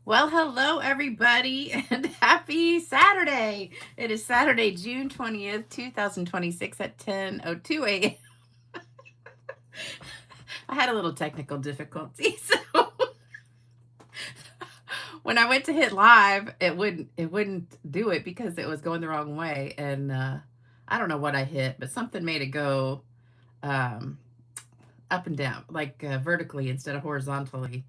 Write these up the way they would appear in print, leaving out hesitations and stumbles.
Well, hello everybody and happy Saturday. It is Saturday, June 20th, 2026 at 10:02 a.m. I had a little technical difficulty. So when I went to hit live, it wouldn't do it because it was going the wrong way and I don't know what I hit, but something made it go um up and down, like vertically instead of horizontally,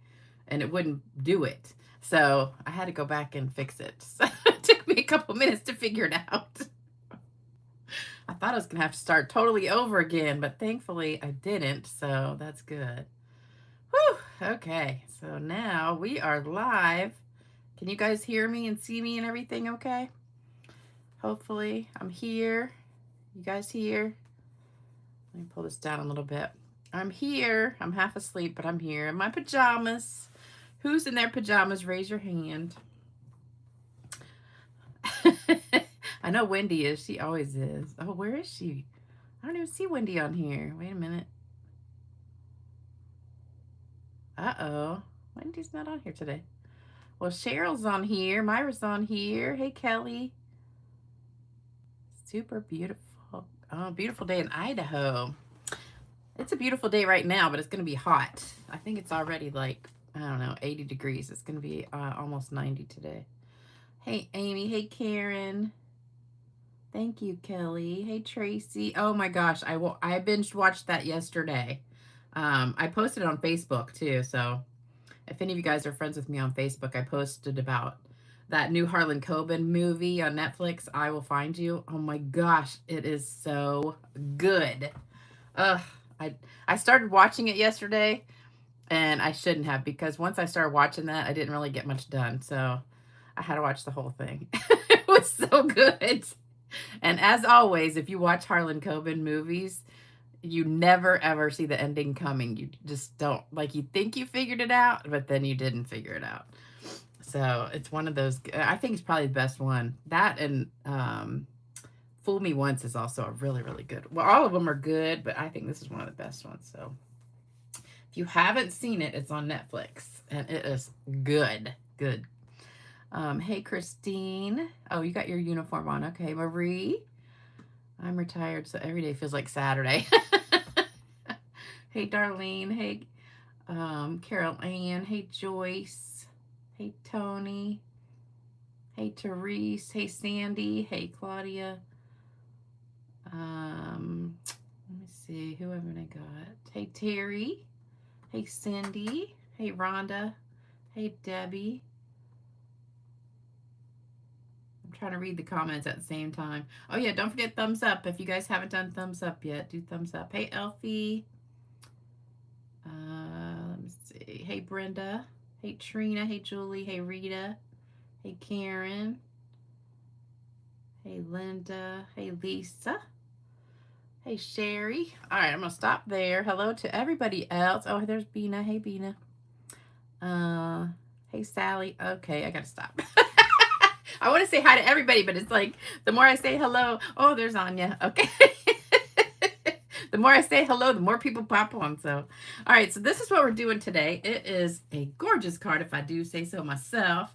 and it wouldn't do it. So I had to go back and fix it. So it took me a couple minutes to figure it out. I thought I was going to have to start totally over again, but thankfully I didn't. So that's good. Whew. Okay. So now we are live. Can you guys hear me and see me and everything okay? Hopefully I'm here. You guys here? Let me pull this down a little bit. I'm here. I'm half asleep, but I'm here in my pajamas. Who's in their pajamas? Raise your hand. I know Wendy is. She always is. Oh, where is she? I don't even see Wendy on here. Wait a minute. Uh-oh. Wendy's not on here today. Well, Cheryl's on here. Myra's on here. Hey, Kelly. Super beautiful. Oh, beautiful day in Idaho. It's a beautiful day right now, but it's going to be hot. I think it's already like, I don't know, 80 degrees. It's going to be almost 90 today. Hey, Amy. Hey, Karen. Thank you, Kelly. Hey, Tracy. Oh my gosh, I binge watched that yesterday. I posted it on Facebook too, so if any of you guys are friends with me on Facebook, I posted about that new Harlan Coben movie on Netflix, I Will Find You. Oh my gosh, it is so good. Ugh, I I started watching it yesterday, and I shouldn't have, because once I started watching that, I didn't really get much done, so I had to watch the whole thing. It was so good. And as always, if you watch Harlan Coben movies, you never ever see the ending coming. You just don't, like, you think you figured it out, but then you didn't figure it out. So it's one of those. I think it's probably the best one. That and Fool Me Once is also a really, really good. Well, all of them are good, but I think this is one of the best ones. So if you haven't seen it, it's on Netflix, and it is good. Good. Hey, Christine. Oh, you got your uniform on. Okay, Marie. I'm retired, so every day feels like Saturday. Hey, Darlene. Hey, Carol Ann. Hey, Joyce. Hey, Tony. Hey, Therese. Hey, Sandy. Hey, Claudia. Let me see. Who haven't I got? Hey, Terry. Hey, Cindy. Hey, Rhonda. Hey, Debbie. Trying to read the comments at the same time. Oh yeah, don't forget thumbs up. If you guys haven't done thumbs up yet, do thumbs up. Hey, Elfie. Let me see. Hey, Brenda. Hey, Trina. Hey, Julie. Hey, Rita. Hey, Karen. Hey, Linda. Hey, Lisa. Hey, Sherry. All right, I'm going to stop there. Hello to everybody else. Oh, there's Bina. Hey, Bina. Hey, Sally. Okay, I got to stop. I want to say hi to everybody, but it's like the more I say hello, oh, there's Anya. Okay. The more I say hello, the more people pop on. So, all right. So this is what we're doing today. It is a gorgeous card, if I do say so myself.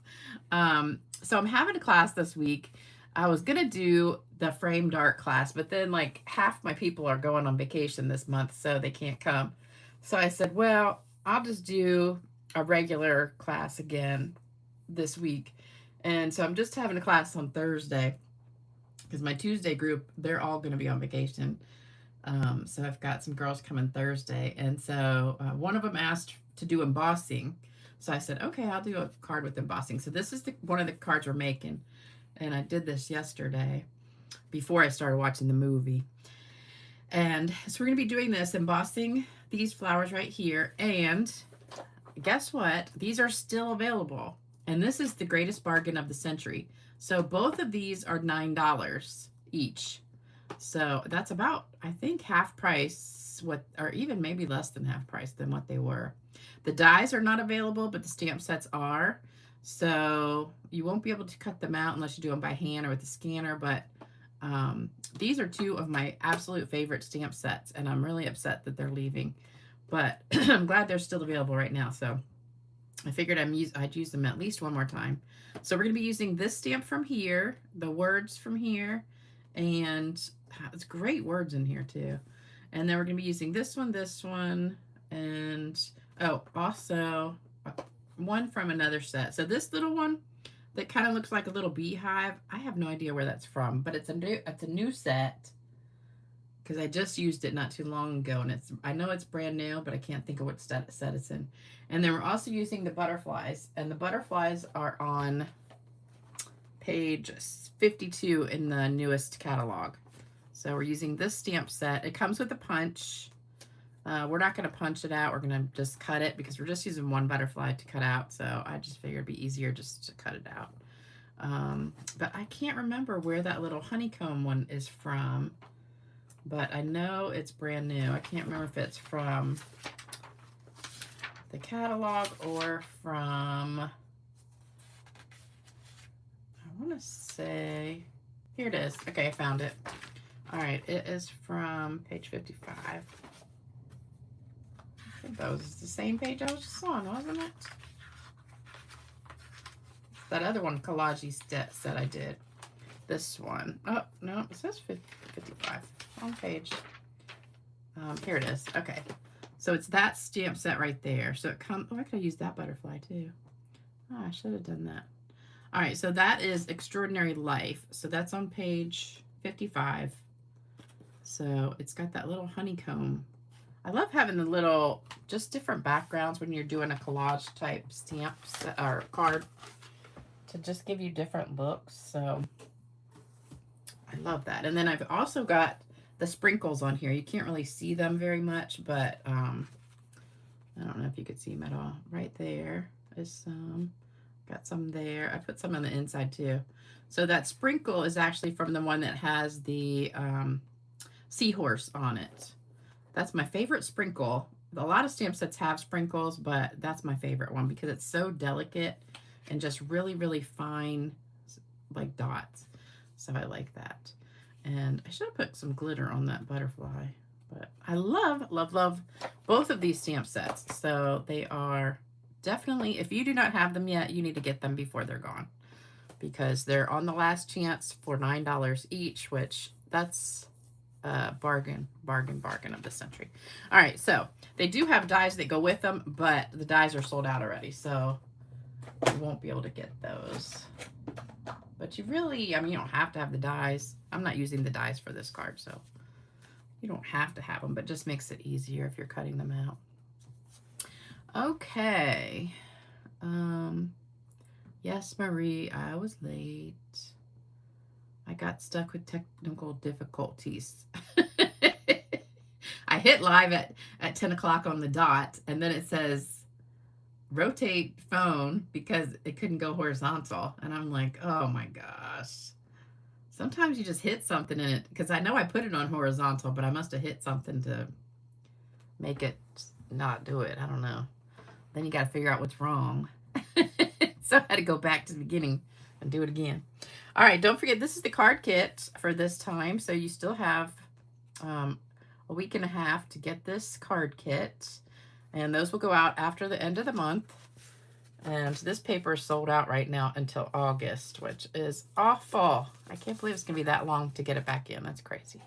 So I'm having a class this week. I was gonna do the framed art class, but then like half my people are going on vacation this month, so they can't come. So I said, well, I'll just do a regular class again this week. And so I'm just having a class on Thursday because my Tuesday group, they're all going to be on vacation. So I've got some girls coming Thursday. And so one of them asked to do embossing. So I said, okay, I'll do a card with embossing. So this is one of the cards we're making. And I did this yesterday before I started watching the movie. And so we're going to be doing this, embossing these flowers right here. And guess what? These are still available. And this is the greatest bargain of the century. So both of these are $9 each. So that's about, I think, half price, or even maybe less than half price than what they were. The dies are not available, but the stamp sets are. So you won't be able to cut them out unless you do them by hand or with the scanner. But these are two of my absolute favorite stamp sets, and I'm really upset that they're leaving. But I'm glad they're still available right now. So I figured I'd use them at least one more time. So we're going to be using this stamp from here, the words from here, and it's great words in here too. And then we're going to be using this one, and oh, also one from another set. So this little one that kind of looks like a little beehive, I have no idea where that's from, but it's a new set because I just used it not too long ago, and I know it's brand new, but I can't think of what set it's in. And then we're also using the butterflies, and the butterflies are on page 52 in the newest catalog. So we're using this stamp set. It comes with a punch. We're not going to punch it out. We're going to just cut it because we're just using one butterfly to cut out. So I just figured it'd be easier just to cut it out. But I can't remember where that little honeycomb one is from. But I know it's brand new. I can't remember if it's from the catalog or from, I want to say, here it is. Okay, I found it. All right, it is from page 55. I think that was the same page I was just on, wasn't it? That other one, collage set I did. This one. Oh, no, it says 55. Wrong page. Here it is. Okay. So it's that stamp set right there. So it comes, oh, I could have used that butterfly too. Oh, I should have done that. All right, so that is Extraordinary Life. So that's on page 55. So it's got that little honeycomb. I love having the little, just different backgrounds when you're doing a collage type stamp or card to just give you different looks. So I love that. And then I've also got the sprinkles on here. You can't really see them very much, but I don't know if you could see them at all. Right there is some. Got some there. I put some on the inside too. So that sprinkle is actually from the one that has the seahorse on it. That's my favorite sprinkle. A lot of stamp sets have sprinkles, but that's my favorite one because it's so delicate and just really, really fine, like dots. So I like that. And I should have put some glitter on that butterfly. But I love, love, love both of these stamp sets. So they are definitely, if you do not have them yet, you need to get them before they're gone. Because they're on the last chance for $9 each, which that's bargain of the century. All right, so they do have dies that go with them, but the dies are sold out already, so you won't be able to get those. But you really, I mean, you don't have to have the dies. I'm not using the dies for this card, so you don't have to have them, but just makes it easier if you're cutting them out. Okay. Yes, Marie, I was late. I got stuck with technical difficulties. I hit live at 10 o'clock on the dot, and then it says rotate phone because it couldn't go horizontal. And I'm like, oh my gosh. Sometimes you just hit something in it, because I know I put it on horizontal, but I must have hit something to make it not do it. I don't know. Then you got to figure out what's wrong. So I had to go back to the beginning and do it again. All right, don't forget, this is the card kit for this time. So you still have a week and a half to get this card kit. And those will go out after the end of the month. And this paper is sold out right now until August, which is awful. I can't believe it's going to be that long to get it back in. That's crazy.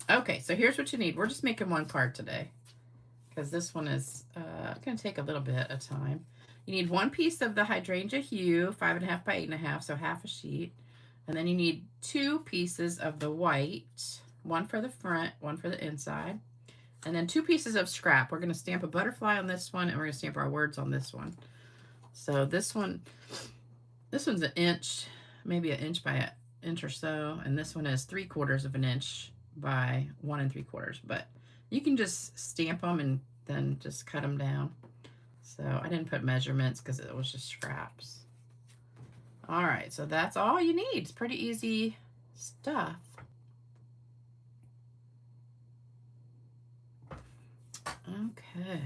Okay, so here's what you need. We're just making one card today because this one is going to take a little bit of time. You need one piece of the hydrangea hue, 5.5 by 8.5, so half a sheet. And then you need 2 pieces of the white, one for the front, one for the inside. And then 2 pieces of scrap. We're going to stamp a butterfly on this one, and we're going to stamp our words on this one. So this one's an inch, maybe an inch by an inch or so. And this one is 3/4 of an inch by 1 3/4. But you can just stamp them and then just cut them down. So I didn't put measurements because it was just scraps. All right, so that's all you need. It's pretty easy stuff. Okay.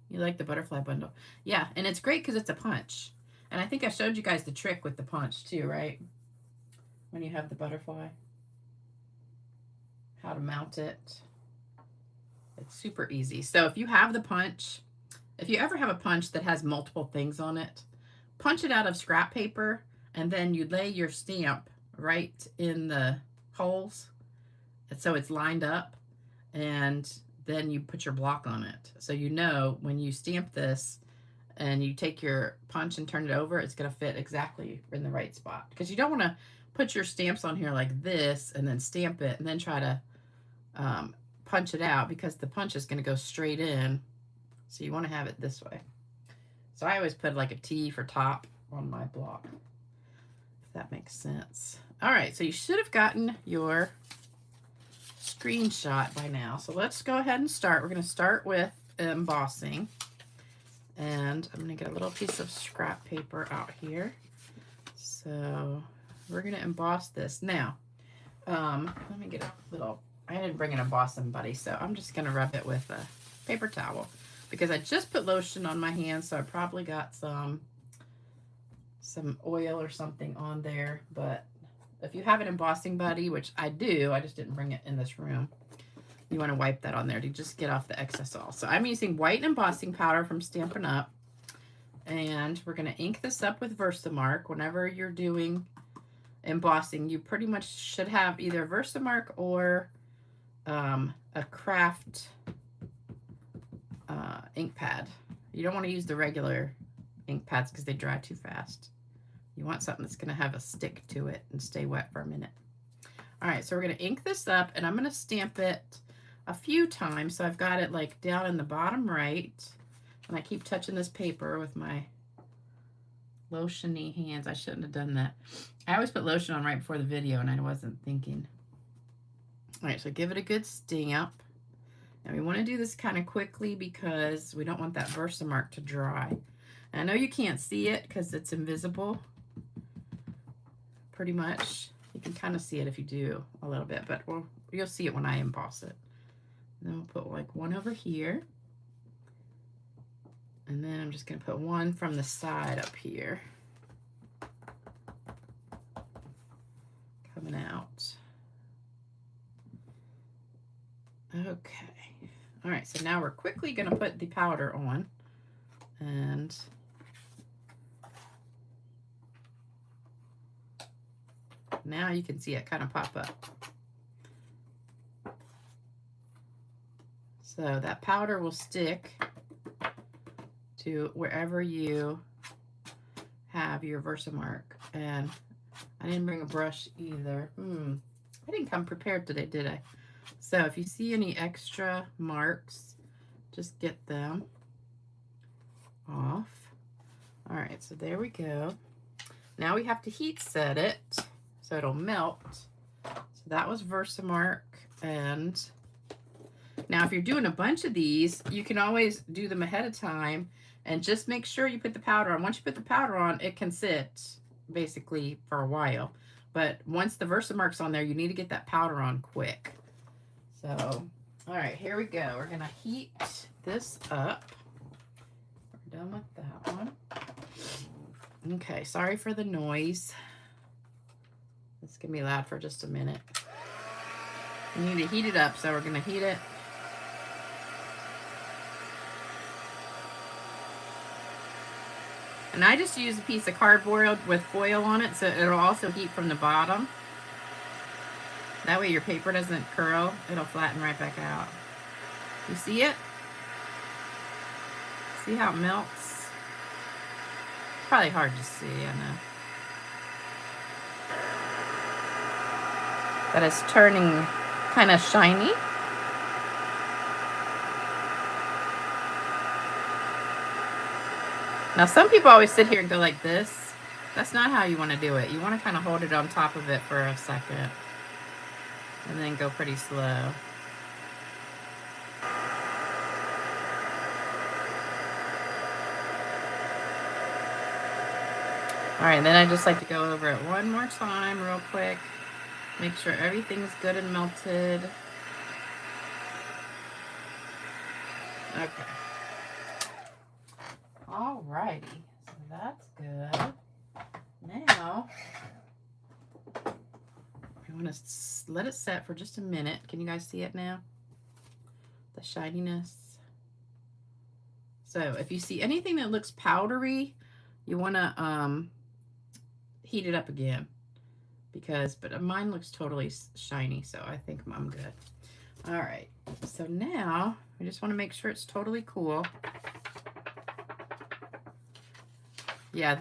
You like the butterfly bundle? Yeah, and it's great because it's a punch. And I think I showed you guys the trick with the punch too, right? When you have the butterfly. How to mount it. It's super easy. So if you have the punch, if you ever have a punch that has multiple things on it, punch it out of scrap paper, and then you lay your stamp right in the holes, so it's lined up, and then you put your block on it. So you know when you stamp this and you take your punch and turn it over, it's going to fit exactly in the right spot. Because you don't want to put your stamps on here like this and then stamp it and then try to punch it out, because the punch is going to go straight in. So you want to have it this way. So I always put like a T for top on my block, if that makes sense. All right, so you should have gotten your screenshot by now. So let's go ahead and start. We're going to start with embossing. And I'm going to get a little piece of scrap paper out here. So we're going to emboss this. Now, let me get a little, I didn't bring an embossing buddy, so I'm just going to rub it with a paper towel, because I just put lotion on my hands, so I probably got some oil or something on there. But if you have an embossing buddy, which I do, I just didn't bring it in this room, you want to wipe that on there to just get off the excess oil. So I'm using white embossing powder from Stampin' Up. And we're going to ink this up with Versamark. Whenever you're doing embossing, you pretty much should have either Versamark or a craft ink pad. You don't want to use the regular ink pads because they dry too fast. You want something that's going to have a stick to it and stay wet for a minute. All right, so we're going to ink this up, and I'm going to stamp it a few times. So I've got it like down in the bottom right, and I keep touching this paper with my lotiony hands. I shouldn't have done that. I always put lotion on right before the video, and I wasn't thinking. All right, so give it a good stamp. And we want to do this kind of quickly because we don't want that Versamark to dry. And I know you can't see it because it's invisible, pretty much. You can kind of see it if you do a little bit, but you'll see it when I emboss it. And then we'll put like one over here. And then I'm just going to put one from the side up here. Coming out. Okay. All right, so now we're quickly going to put the powder on. And now you can see it kind of pop up. So that powder will stick to wherever you have your Versamark. And I didn't bring a brush either. I didn't come prepared today, did I? So if you see any extra marks, just get them off. All right, so there we go. Now we have to heat set it so it'll melt. So that was Versamark. And now if you're doing a bunch of these, you can always do them ahead of time and just make sure you put the powder on. Once you put the powder on, it can sit basically for a while. But once the Versamark's on there, you need to get that powder on quick. So, all right, here we go. We're gonna heat this up. We're done with that one. Okay, sorry for the noise. It's gonna be loud for just a minute. We need to heat it up, so we're gonna heat it. And I just use a piece of cardboard with foil on it, so it'll also heat from the bottom. That way your paper doesn't curl. It'll flatten right back out. You see it? See how it melts? It's probably hard to see, I know. But it's turning kind of shiny. Now some people always sit here and go like this. That's not how you want to do it. You want to kind of hold it on top of it for a second. And then go pretty slow. All right, then I just like to go over it one more time real quick. Make sure everything's good and melted. Okay. All righty, so that's good. Now, I want to let it set for just a minute. Can you guys see it now? The shininess. So if you see anything that looks powdery, you want to heat it up again, because, but mine looks totally shiny, so I think I'm good. All right, so now we just want to make sure it's totally cool. Yeah,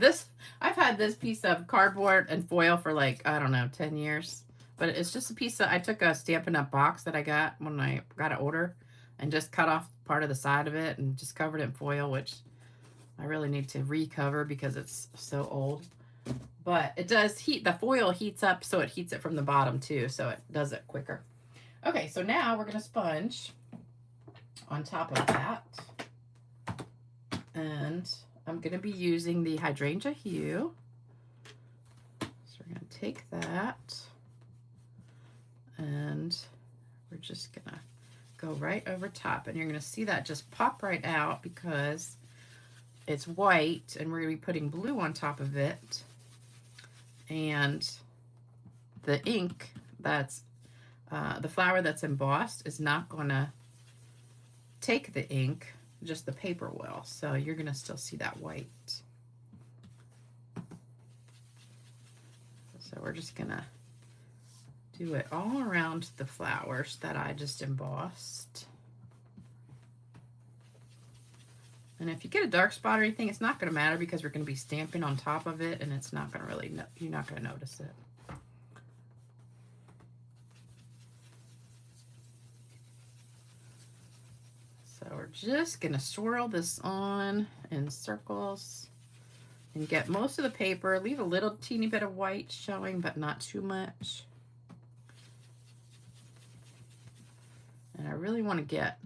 I've had this piece of cardboard and foil for like, I don't know, 10 years. But it's just a piece of, I took a Stampin' Up box that I got when I got an order and just cut off part of the side of it and just covered it in foil, which I really need to recover because it's so old. But it does heat, the foil heats up, so it heats it from the bottom too, so it does it quicker. Okay, so now we're gonna sponge on top of that. And I'm gonna be using the hydrangea hue. So we're gonna take that and we're just gonna go right over top, and you're gonna see that just pop right out because it's white and we're gonna be putting blue on top of it. And the ink that's, the flower that's embossed is not gonna take the ink, just the paper will. So you're gonna still see that white. So we're just gonna do it all around the flowers that I just embossed. And if you get a dark spot or anything, it's not gonna matter because we're gonna be stamping on top of it, and it's not gonna really, you're not gonna notice it. So we're just gonna swirl this on in circles and get most of the paper. Leave a little teeny bit of white showing, but not too much. And I really want to get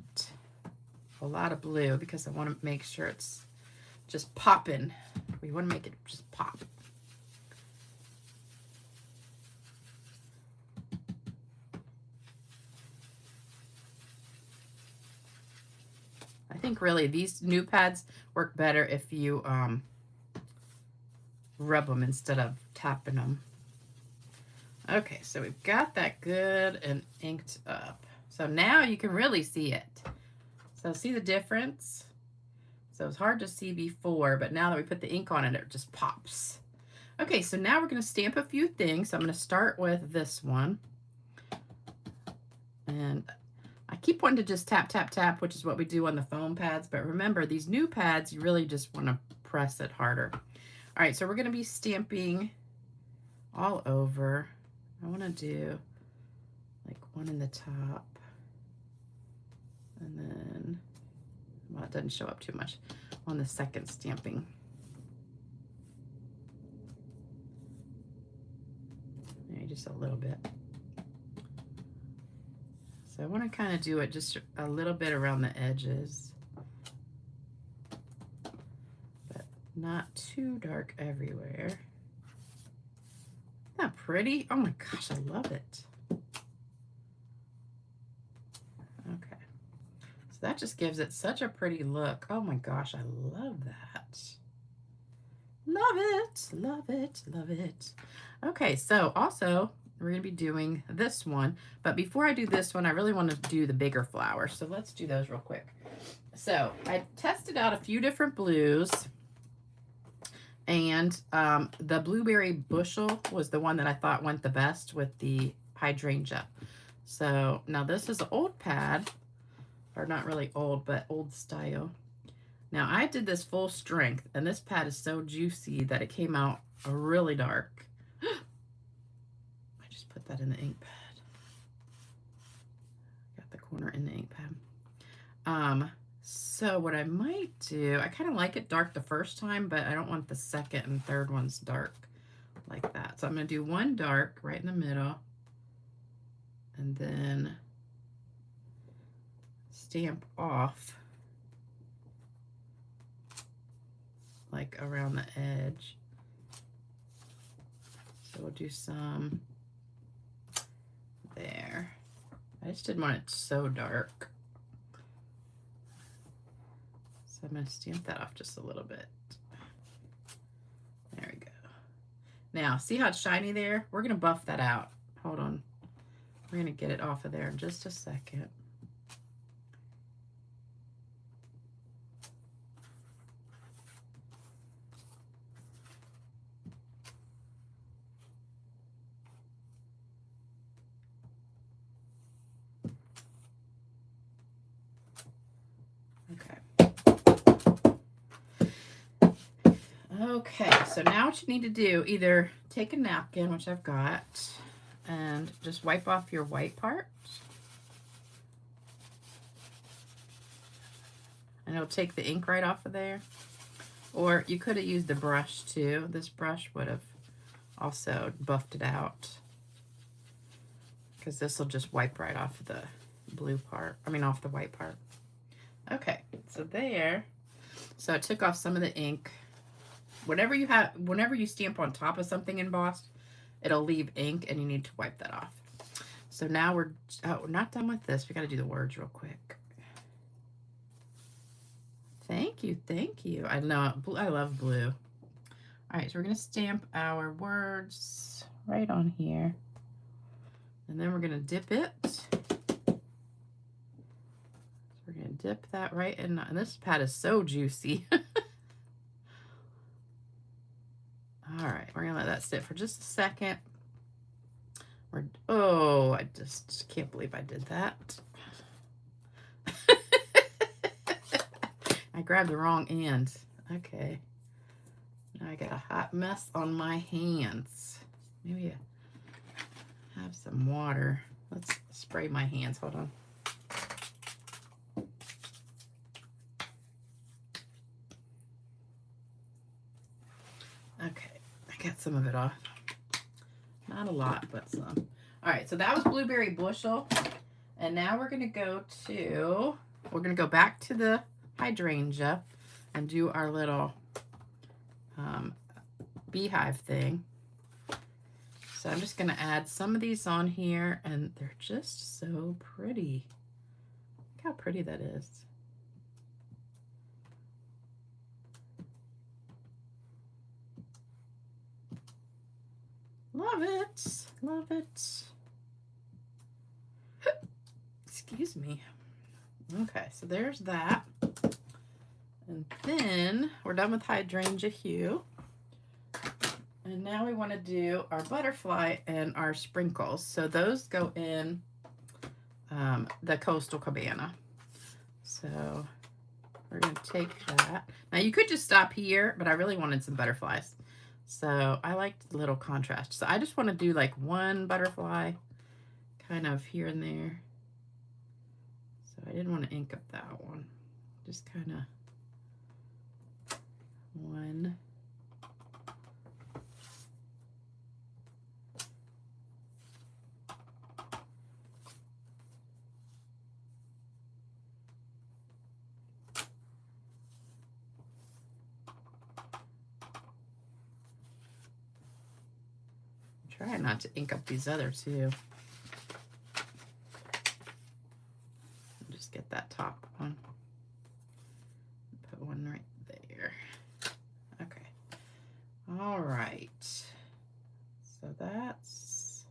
a lot of blue because I want to make sure it's just popping. We want to make it just pop. I think really these new pads work better if you rub them instead of tapping them. Okay, so we've got that good and inked up. So now you can really see it. So see the difference? So it's hard to see before, but now that we put the ink on it, it just pops. Okay, so now we're gonna stamp a few things. So I'm gonna start with this one. And I keep wanting to just tap, tap, tap, which is what we do on the foam pads. But remember, these new pads, you really just wanna press it harder. All right, so we're gonna be stamping all over. I wanna do like one in the top. And then, well, it doesn't show up too much on the second stamping. Maybe just a little bit. So I want to kind of do it just a little bit around the edges, but not too dark everywhere. Isn't that pretty? Oh my gosh, I love it. Okay. That just gives it such a pretty look. Oh my gosh, I love that. Love it, love it, love it. Okay, so also we're gonna be doing this one, but before I do this one, I really want to do the bigger flowers. So let's do those real quick. So I tested out a few different blues, and the blueberry bushel was the one that I thought went the best with the hydrangea. So now this is an old pad, or not really old, but old style. Now I did this full strength, and this pad is so juicy that it came out really dark. I just put that in the ink pad. Got the corner in the ink pad. So what I might do, I kind of like it dark the first time, but I don't want the second and third ones dark like that. So I'm gonna do one dark right in the middle, and then stamp off like around the edge. So we'll do some there. I just didn't want it so dark. So I'm going to stamp that off just a little bit. There we go. Now, see how it's shiny there? We're going to buff that out. Hold on. We're going to get it off of there in just a second. Okay, so now what you need to do, either take a napkin, which I've got, and just wipe off your white part. And it'll take the ink right off of there. Or you could have used the brush too. This brush would have also buffed it out, because this will just wipe right off the blue part. I mean, off the white part. Okay, so there. So it took off some of the ink. Whenever you stamp on top of something embossed, it'll leave ink, and you need to wipe that off. So now we're not done with this. We got to do the words real quick. Thank you, thank you. I know, I love blue. All right, so we're gonna stamp our words right on here, and then we're gonna dip it. So we're gonna dip that right in, and this pad is so juicy. All right, we're gonna let that sit for just a second. Oh, I just can't believe I did that. I grabbed the wrong end. Okay. Now I got a hot mess on my hands. Maybe I have some water. Let's spray my hands. Hold on. Okay, I got some of it off. Not a lot, but some. All right, so that was Blueberry Bushel. And now we're gonna go back to the hydrangea and do our little beehive thing. So I'm just gonna add some of these on here, and they're just so pretty. Look how pretty that is. Love it, love it. Excuse me. Okay, so there's that. And then we're done with hydrangea hue. And now we want to do our butterfly and our sprinkles. So those go in the Coastal Cabana. So we're going to take that. Now you could just stop here, but I really wanted some butterflies. So I liked the little contrast. So I just want to do like one butterfly kind of here and there. So I didn't want to ink up that one. Just kind of one. Try not to ink up these other two. Just get that top one. Put one right there. Okay. All right. So that's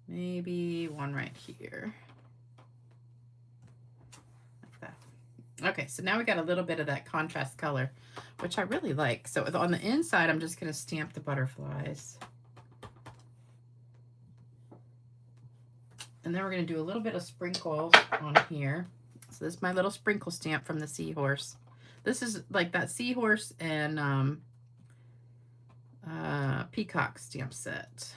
maybe one right here. Like that. Okay, so now we got a little bit of that contrast color, which I really like. So on the inside, I'm just going to stamp the butterflies. And then we're going to do a little bit of sprinkles on here. So this is my little sprinkle stamp from the seahorse. This is like that seahorse and peacock stamp set.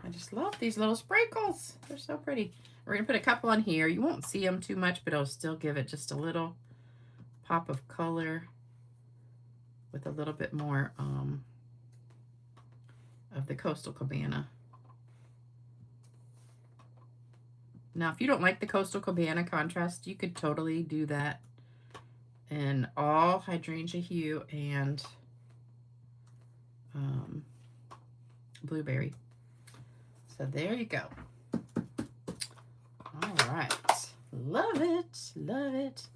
I just love these little sprinkles. They're so pretty. We're going to put a couple on here. You won't see them too much, but it'll still give it just a little pop of color with a little bit more of the Coastal Cabana. Now, if you don't like the Coastal Cabana contrast, you could totally do that in all hydrangea hue and blueberry. So there you go. All right. Love it. Love it.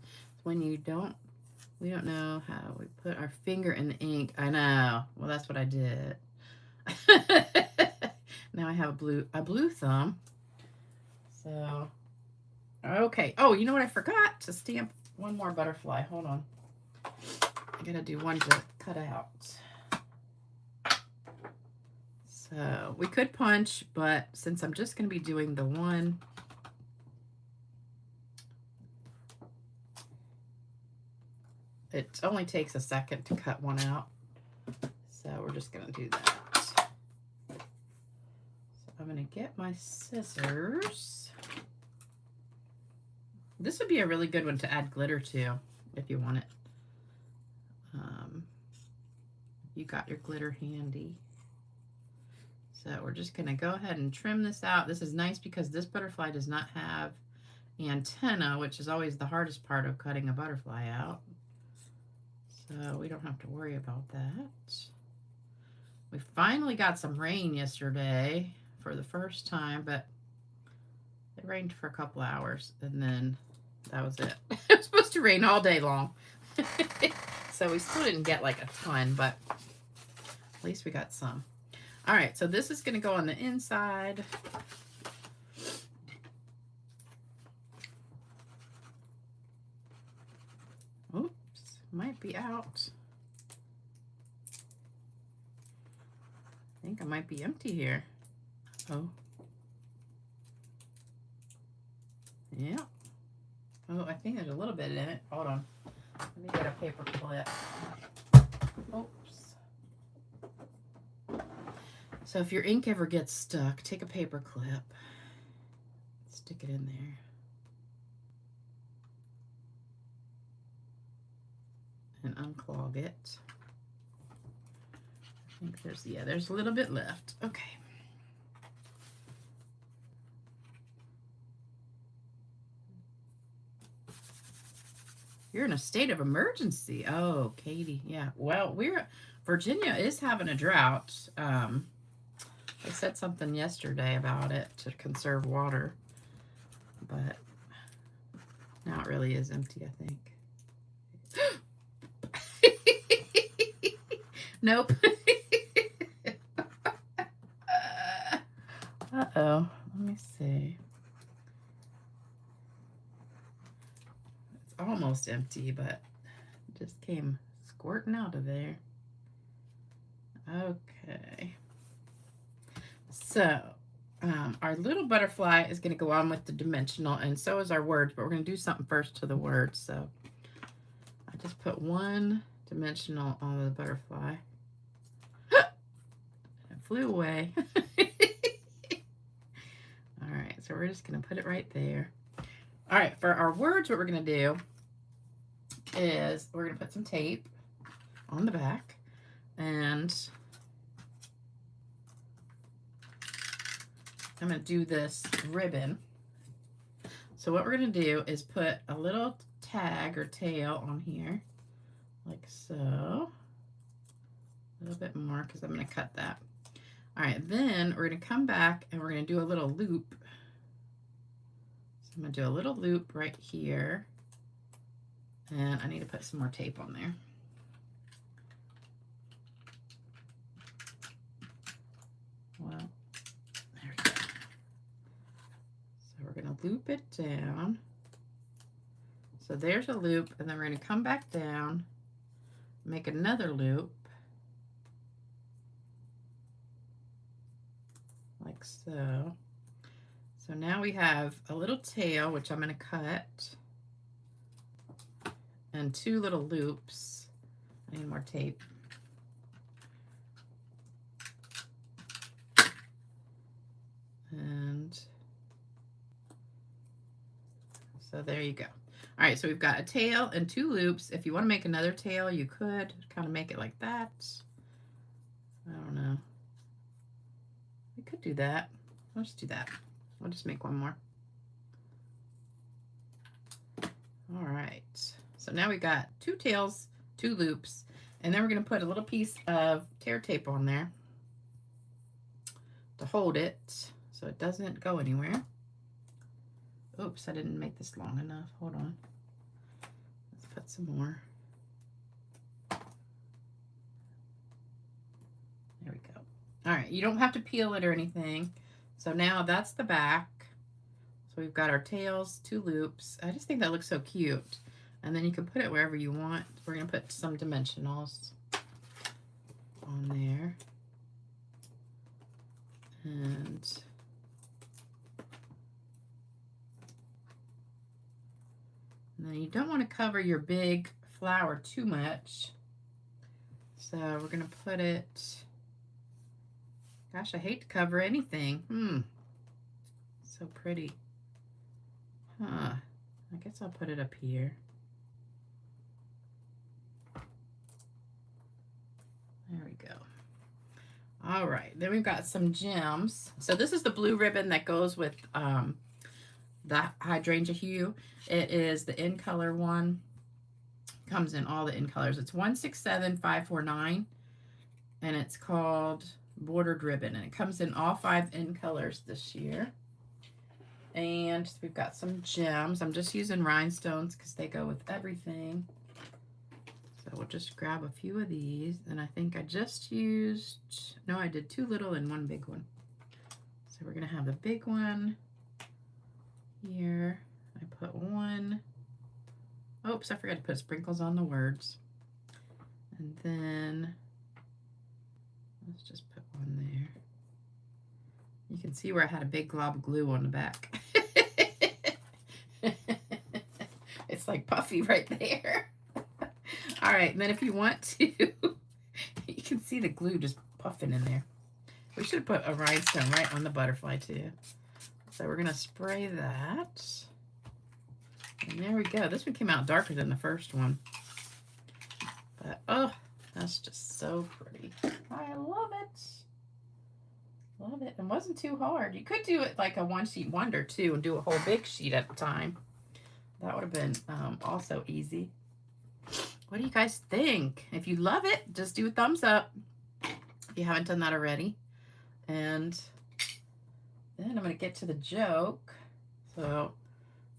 When we don't know how we put our finger in the ink. I know. Well, that's what I did. Now I have a blue thumb. So, okay. Oh, you know what? I forgot to stamp one more butterfly. Hold on. I gotta do one to cut out. So, we could punch, but since I'm just gonna be doing the one, it only takes a second to cut one out. So we're just going to do that. So I'm going to get my scissors. This would be a really good one to add glitter to if you want it. You got your glitter handy. So we're just going to go ahead and trim this out. This is nice because this butterfly does not have antenna, which is always the hardest part of cutting a butterfly out. So we don't have to worry about that. We finally got some rain yesterday for the first time, but it rained for a couple hours and then that was it. It was supposed to rain all day long. So we still didn't get like a ton, but at least we got some. All right, so this is going to go on the inside. Oops, might be out. I think I might be empty here. Oh. Yeah. Oh, I think there's a little bit in it. Hold on. Let me get a paper clip. Oops. So if your ink ever gets stuck, take a paper clip, stick it in there. And unclog it. I think there's a little bit left. Okay. You're in a state of emergency. Oh, Katie. Yeah. Well, Virginia is having a drought. I said something yesterday about it to conserve water, but now it really is empty, I think. Nope. Uh-oh. Let me see. Almost empty, but it just came squirting out of there. Okay. So our little butterfly is going to go on with the dimensional, and so is our words, but we're going to do something first to the words. So I just put one dimensional on the butterfly. It flew away. All right, so we're just going to put it right there. All right, for our words, what we're going to do is we're going to put some tape on the back, and I'm going to do this ribbon. So what we're going to do is put a little tag or tail on here, like so. A little bit more because I'm going to cut that. All right, then we're going to come back and we're going to do a little loop. I'm going to do a little loop right here, and I need to put some more tape on there. Well, there we go. So we're going to loop it down. So there's a loop, and then we're going to come back down, make another loop, like so. So now we have a little tail, which I'm going to cut, and two little loops. I need more tape. And so there you go. All right, so we've got a tail and two loops. If you want to make another tail, you could kind of make it like that. I don't know. We could do that. Let's do that. I'll just make one more. All right, so now we got two tails, two loops, and then we're going to put a little piece of tear tape on there to hold it so it doesn't go anywhere. Oops, I didn't make this long enough. Hold on. Let's put some more. There we go. All right, you don't have to peel it or anything. So now that's the back. So we've got our tails, two loops. I just think that looks so cute. And then you can put it wherever you want. We're going to put some dimensionals on there. And then you don't want to cover your big flower too much. So we're going to put it, gosh, I hate to cover anything. So pretty. Huh. I guess I'll put it up here. There we go. All right, then we've got some gems. So this is the blue ribbon that goes with the hydrangea hue. It is the in color one. Comes in all the in colors. It's 167549, and it's called Bordered Ribbon, and it comes in all 5 in colors this year. And we've got some gems. I'm just using rhinestones because they go with everything. So we'll just grab a few of these. And I think I just used, no, I did 2 little and 1 big one. So we're going to have the big one here. I put 1. Oops, I forgot to put sprinkles on the words. And then let's just put 1 there. You can see where I had a big glob of glue on the back. It's like puffy right there. All right, and then if you want to, you can see the glue just puffing in there. We should put a rhinestone right on the butterfly too. So we're gonna spray that. And there we go. This one came out darker than the first one. But, oh, that's just so pretty. I love it. Love it. It wasn't too hard. You could do it like a 1-sheet wonder, too, and do a whole big sheet at a time. That would have been also easy. What do you guys think? If you love it, just do a thumbs up if you haven't done that already. And then I'm going to get to the joke. So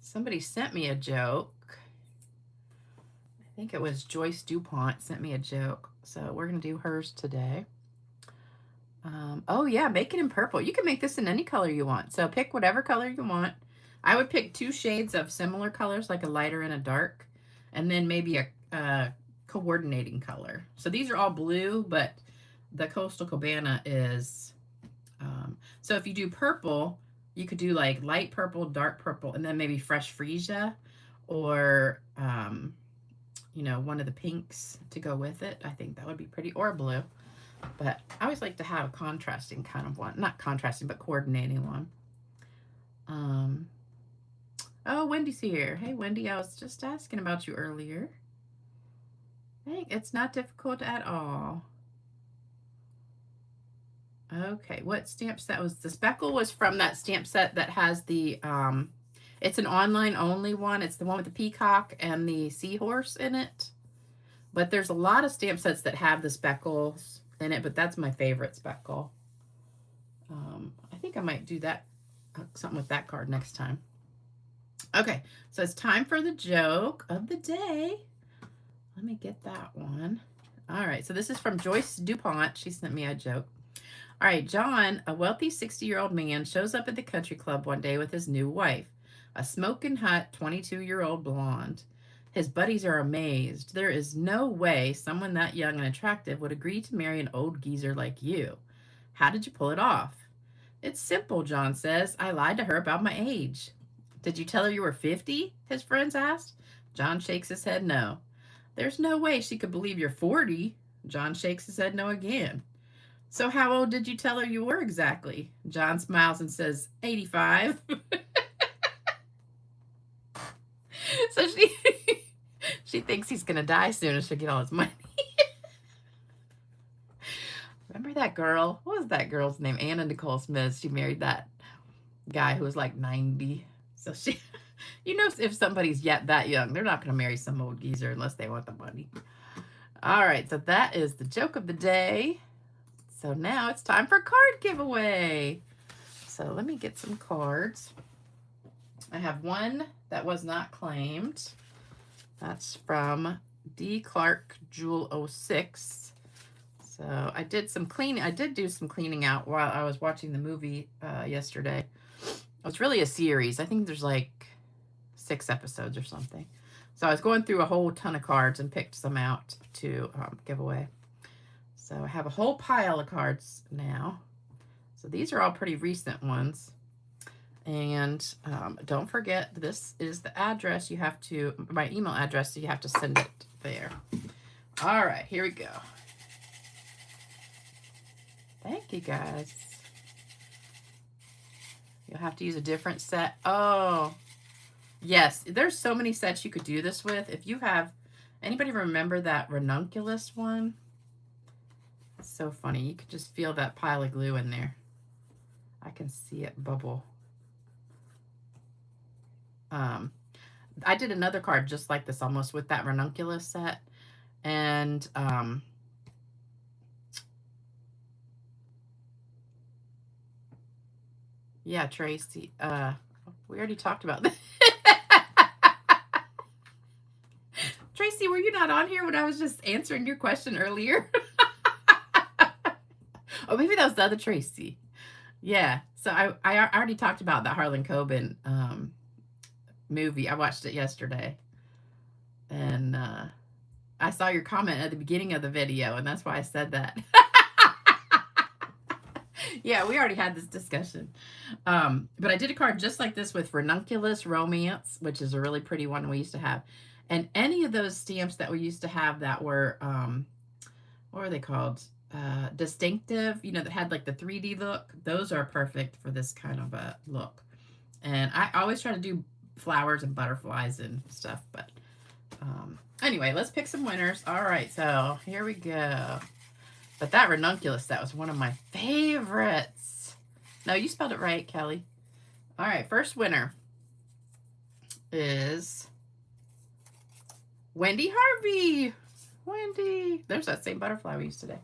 somebody sent me a joke. I think it was Joyce DuPont sent me a joke. So we're going to do hers today. Oh yeah, make it in purple. You can make this in any color you want. So pick whatever color you want. I would pick 2 shades of similar colors, like a lighter and a dark, and then maybe a coordinating color. So these are all blue, but the Coastal Cabana is, so if you do purple, you could do like light purple, dark purple, and then maybe fresh freesia, or, you know, one of the pinks to go with it. I think that would be pretty, or blue. But I always like to have a contrasting kind of one. Not contrasting, but coordinating one. Oh, Wendy's here. Hey, Wendy, I was just asking about you earlier. Hey, it's not difficult at all. Okay, what stamp set was the speckle? Was from that stamp set that has the, it's an online only one. It's the one with the peacock and the seahorse in it. But there's a lot of stamp sets that have the speckles in it, but that's my favorite speckle. I think I might do that, something with that card next time. Okay, so it's time for the joke of the day. Let me get that one. All right, so this is from Joyce DuPont. She sent me a joke. All right, John, a wealthy 60-year-old man, shows up at the country club one day with his new wife, a smoking hot 22-year-old blonde. His buddies are amazed. There is no way someone that young and attractive would agree to marry an old geezer like you. How did you pull it off? It's simple, John says. I lied to her about my age. Did you tell her you were 50? His friends asked. John shakes his head no. There's no way she could believe you're 40. John shakes his head no again. So how old did you tell her you were exactly? John smiles and says, 85. So she thinks he's going to die soon and she'll get all his money. Remember that girl? What was that girl's name? Anna Nicole Smith. She married that guy who was like 90. So she, you know, if somebody's yet that young, they're not going to marry some old geezer unless they want the money. All right, so that is the joke of the day. So now it's time for card giveaway. So let me get some cards. I have one that was not claimed. That's from D. Clark Jewel 06. So I did some cleaning. I did do some cleaning out while I was watching the movie yesterday. It's really a series. I think there's like 6 episodes or something. So I was going through a whole ton of cards and picked some out to give away. So I have a whole pile of cards now. So these are all pretty recent ones. And don't forget, this is the address you have to, my email address, so you have to send it there. All right, here we go. Thank you, guys. You'll have to use a different set. Oh, yes. There's so many sets you could do this with. If you have, anybody remember that ranunculus one? It's so funny. You could just feel that pile of glue in there. I can see it bubble. I did another card just like this, almost with that ranunculus set. And yeah, Tracy, we already talked about that. Tracy, were you not on here when I was just answering your question earlier? Oh, maybe that was the other Tracy. Yeah, so I already talked about the Harlan Coben movie. I watched it yesterday. And I saw your comment at the beginning of the video, and that's why I said that. Yeah, we already had this discussion. But I did a card just like this with Ranunculus Romance, which is a really pretty one we used to have. And any of those stamps that we used to have that were, what were they called? Distinctive, you know, that had like the 3D look. Those are perfect for this kind of a look. And I always try to do flowers and butterflies and stuff. But anyway, let's pick some winners. All right, so here we go. But that ranunculus, that was one of my favorites. No, you spelled it right, Kelly. All right, first winner is Wendy Harvey. Wendy. There's that same butterfly we used today.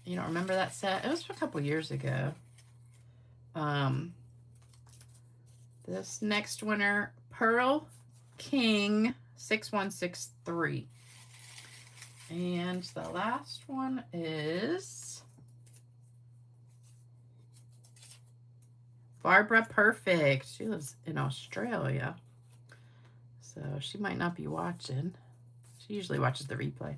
You don't remember that set? It was a couple years ago. This next winner, Pearl King 6163. And the last one is Barbara Perfect. She lives in Australia, so she might not be watching. She usually watches the replay.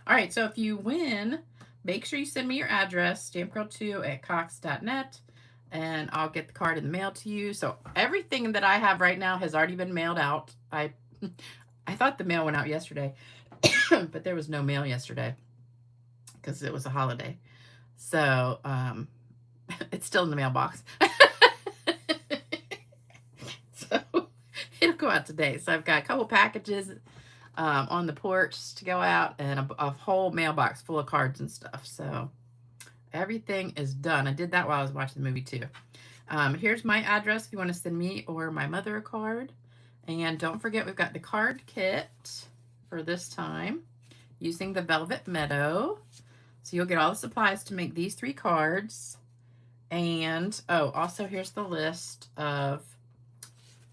All right, so if you win, make sure you send me your address, stampgirl2@cox.net, and I'll get the card in the mail to you. So everything that I have right now has already been mailed out. I thought the mail went out yesterday, but there was no mail yesterday because it was a holiday. So it's still in the mailbox. So it'll go out today. So I've got a couple packages on the porch to go out, and a whole mailbox full of cards and stuff. So everything is done. I did that while I was watching the movie too. Here's my address if you want to send me or my mother a card. And don't forget, we've got the card kit for this time using the Velvet Meadow. So you'll get all the supplies to make these 3 cards. And, oh, also here's the list of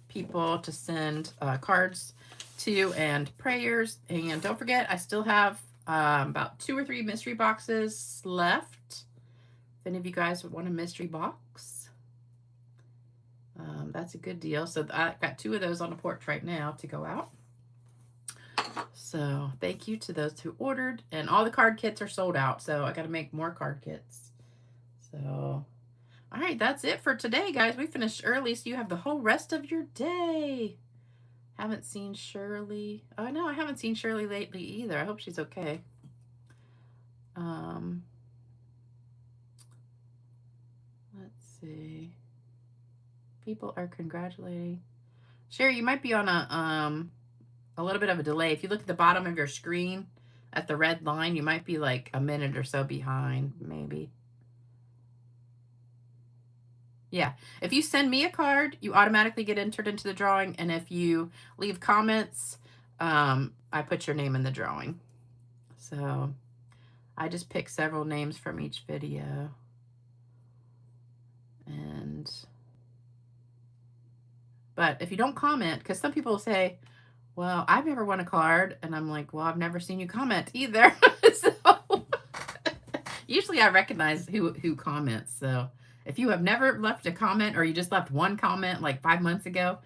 people to send cards to and prayers. And don't forget, I still have about 2 or 3 mystery boxes left. If any of you guys would want a mystery box, that's a good deal. So I got 2 of those on the porch right now to go out. So thank you to those who ordered. And all the card kits are sold out, so I got to make more card kits. So, all right, that's it for today, guys. We finished early, so you have the whole rest of your day. Haven't seen Shirley. Oh, no, I haven't seen Shirley lately either. I hope she's okay. Let's see. People are congratulating. Sherry, you might be on a little bit of a delay. If you look at the bottom of your screen at the red line, you might be like a minute or so behind, maybe. Yeah, if you send me a card, you automatically get entered into the drawing. And if you leave comments, I put your name in the drawing. So I just pick several names from each video. But if you don't comment, because some people say, well, I've never won a card. And I'm like, well, I've never seen you comment either. So usually I recognize who comments. So if you have never left a comment, or you just left one comment like 5 months ago,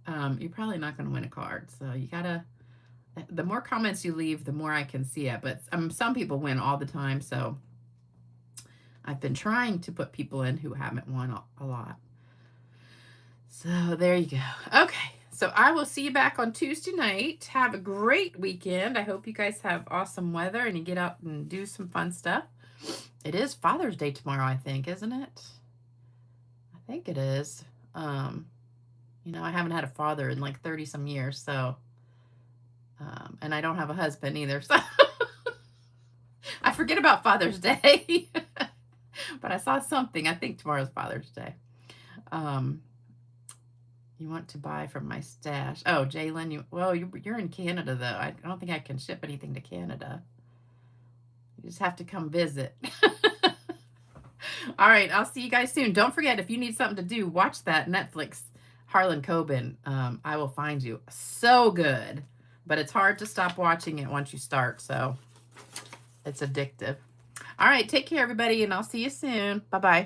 you're probably not going to win a card. So you gotta, the more comments you leave, the more I can see it. But some people win all the time. So I've been trying to put people in who haven't won a lot. So there you go. Okay. So I will see you back on Tuesday night. Have a great weekend. I hope you guys have awesome weather and you get out and do some fun stuff. It is Father's Day tomorrow, I think, isn't it? I think it is. You know, I haven't had a father in like 30 some years, so and I don't have a husband either, so I forget about Father's Day. But I saw something. I think tomorrow's Father's Day. You want to buy from my stash. Oh, Jalen, you're in Canada, though. I don't think I can ship anything to Canada. You just have to come visit. All right, I'll see you guys soon. Don't forget, if you need something to do, watch that Netflix Harlan Coben. I Will Find You. So good. But it's hard to stop watching it once you start, so it's addictive. All right, take care, everybody, and I'll see you soon. Bye-bye.